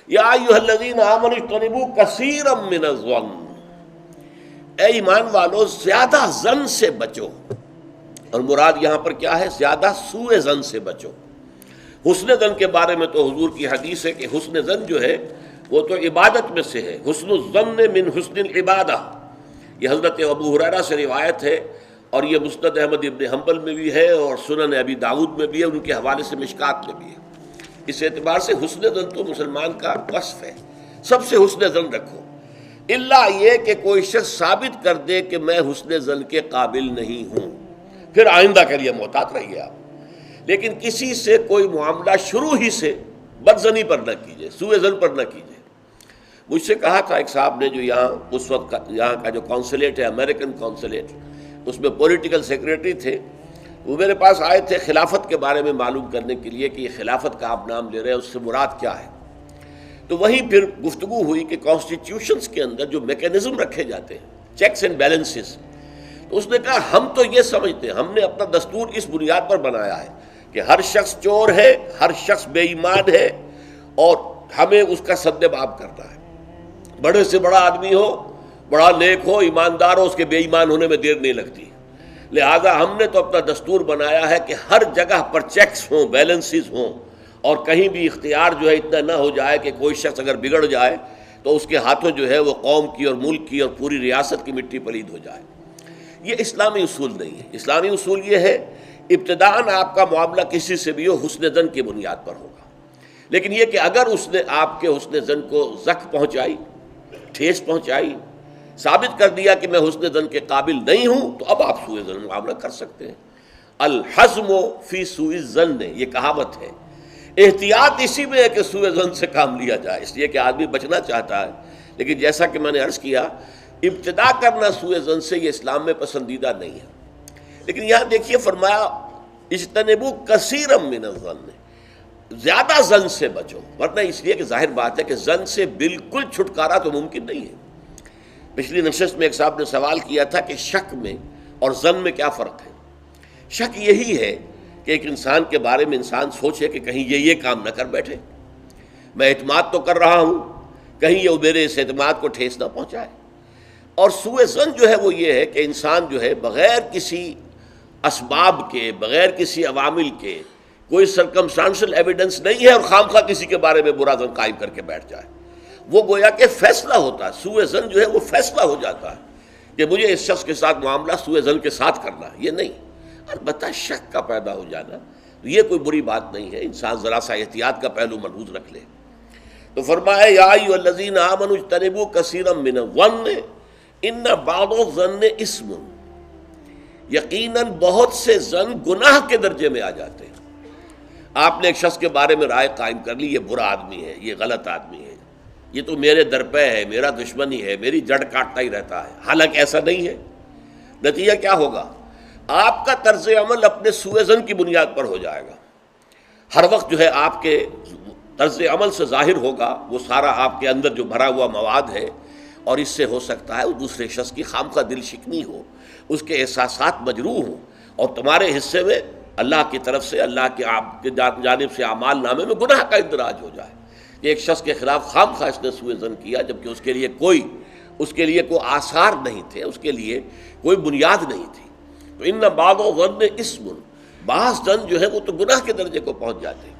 یا ایھا الذین آمنوا اجتنبوا کثیرا من الظن، اے ایمان والو زیادہ زن سے بچو، اور مراد یہاں پر کیا ہے؟ زیادہ سوء زن سے بچو۔ حسن زن کے بارے میں تو حضور کی حدیث ہے کہ حسن زن جو ہے وہ تو عبادت میں سے ہے، حسن الظن من حسن العبادہ، یہ حضرت ابو ہریرہ سے روایت ہے، اور یہ مسند احمد ابن حنبل میں بھی ہے اور سنن ابی داؤد میں بھی ہے، ان کے حوالے سے مشکات میں بھی ہے۔ اس اعتبار سے حسن زن تو مسلمان کا وصف ہے، سب سے حسن زن رکھو، الا یہ کہ کوئی شخص ثابت کر دے کہ میں حسن زن کے قابل نہیں ہوں، پھر آئندہ کے لیے محتاط رہیے آپ۔ لیکن کسی سے کوئی معاملہ شروع ہی سے بدزنی پر نہ کیجیے، سوء زن پر نہ کیجیے۔ مجھ سے کہا تھا ایک صاحب نے جو یہاں اس وقت یہاں کا جو کونسلیٹ ہے، امریکن کونسلیٹ، اس میں پولیٹیکل سیکریٹری تھے، وہ میرے پاس آئے تھے خلافت کے بارے میں معلوم کرنے کے لیے کہ یہ خلافت کا آپ نام لے رہے ہیں، اس سے مراد کیا ہے۔ تو وہیں پھر گفتگو ہوئی کہ کانسٹیٹیوشنز کے اندر جو میکینزم رکھے جاتے ہیں، چیکس اینڈ بیلنسز، تو اس نے کہا ہم تو یہ سمجھتے ہیں، ہم نے اپنا دستور اس بنیاد پر بنایا ہے کہ ہر شخص چور ہے، ہر شخص بے ایمان ہے، اور ہمیں اس کا سد باب کرنا ہے۔ بڑے سے بڑا آدمی ہو، بڑا نیک ہو، ایماندار ہو، اس کے بے ایمان ہونے میں دیر نہیں لگتی۔ لہذا ہم نے تو اپنا دستور بنایا ہے کہ ہر جگہ پر چیکس ہوں، بیلنسز ہوں، اور کہیں بھی اختیار جو ہے اتنا نہ ہو جائے کہ کوئی شخص اگر بگڑ جائے تو اس کے ہاتھوں جو ہے وہ قوم کی اور ملک کی اور پوری ریاست کی مٹی پلید ہو جائے۔ یہ اسلامی اصول نہیں ہے۔ اسلامی اصول یہ ہے ابتداءً آپ کا معاملہ کسی سے بھی ہو حسن زن کی بنیاد پر ہوگا، لیکن یہ کہ اگر اس نے آپ کے حسن زن کو زخم پہنچائی، ٹھیس پہنچائی، ثابت کر دیا کہ میں حسن زن کے قابل نہیں ہوں، تو اب آپ سوء زن معاملہ کر سکتے ہیں۔ الحزم فی سوء الظن، یہ کہاوت ہے۔ احتیاط اسی میں ہے کہ سوء ظن سے کام لیا جائے، اس لیے کہ آدمی بچنا چاہتا ہے، لیکن جیسا کہ میں نے عرض کیا ابتدا کرنا سوء ظن سے یہ اسلام میں پسندیدہ نہیں ہے۔ لیکن یہاں دیکھیے فرمایا اجتنبوا کثیرا من الظن، زیادہ ظن سے بچو، ورنہ اس لیے کہ ظاہر بات ہے کہ ظن سے بالکل چھٹکارا تو ممکن نہیں ہے۔ پچھلی نشست میں ایک صاحب نے سوال کیا تھا کہ شک میں اور ظن میں کیا فرق ہے؟ شک یہی ہے کہ ایک انسان کے بارے میں انسان سوچے کہ کہیں یہ کام نہ کر بیٹھے، میں اعتماد تو کر رہا ہوں، کہیں یہ میرے اس اعتماد کو ٹھیس نہ پہنچائے۔ اور سوء ظن جو ہے وہ یہ ہے کہ انسان جو ہے بغیر کسی اسباب کے، بغیر کسی عوامل کے، کوئی سرکمسٹانشل ایویڈنس نہیں ہے اور خام خواہ کسی کے بارے میں برا ظن قائم کر کے بیٹھ جائے۔ وہ گویا کہ فیصلہ ہوتا ہے، سوء ظن جو ہے وہ فیصلہ ہو جاتا ہے کہ مجھے اس شخص کے ساتھ معاملہ سوء ظن کے ساتھ کرنا ہے، یہ نہیں۔ البتہ شک کا پیدا ہو جانا یہ کوئی بری بات نہیں ہے، انسان ذرا سا احتیاط کا پہلو ملحوظ رکھ لے۔ تو فرمایا یا ایھا الذین آمنوا اجتنبوا کثیرا من الظن ان بعض الظن اثم، یقیناً بہت سے ظن گناہ کے درجے میں آ جاتے ہیں۔ آپ نے ایک شخص کے بارے میں رائے قائم کر لی، یہ برا آدمی ہے، یہ غلط آدمی ہے، یہ تو میرے درپے ہے، میرا دشمنی ہے، میری جڑ کاٹتا ہی رہتا ہے، حالانکہ ایسا نہیں ہے۔ نتیجہ کیا ہوگا؟ آپ کا طرز عمل اپنے سوء ظن کی بنیاد پر ہو جائے گا۔ ہر وقت جو ہے آپ کے طرز عمل سے ظاہر ہوگا وہ سارا آپ کے اندر جو بھرا ہوا مواد ہے، اور اس سے ہو سکتا ہے وہ دوسرے شخص کی خامخواہ دل شکنی ہو، اس کے احساسات مجروح ہوں، اور تمہارے حصے میں اللہ کی طرف سے، اللہ کی جانب سے اعمال نامے میں گناہ کا اندراج ہو جائے کہ ایک شخص کے خلاف خامخواہ اس نے سوء ظن کیا، جبکہ اس کے لیے کوئی آثار نہیں تھے، اس کے لیے کوئی بنیاد نہیں تھی۔ تو ان بعض الظن اثم، بعض ظن جو ہے وہ تو گناہ کے درجے کو پہنچ جاتے ہیں۔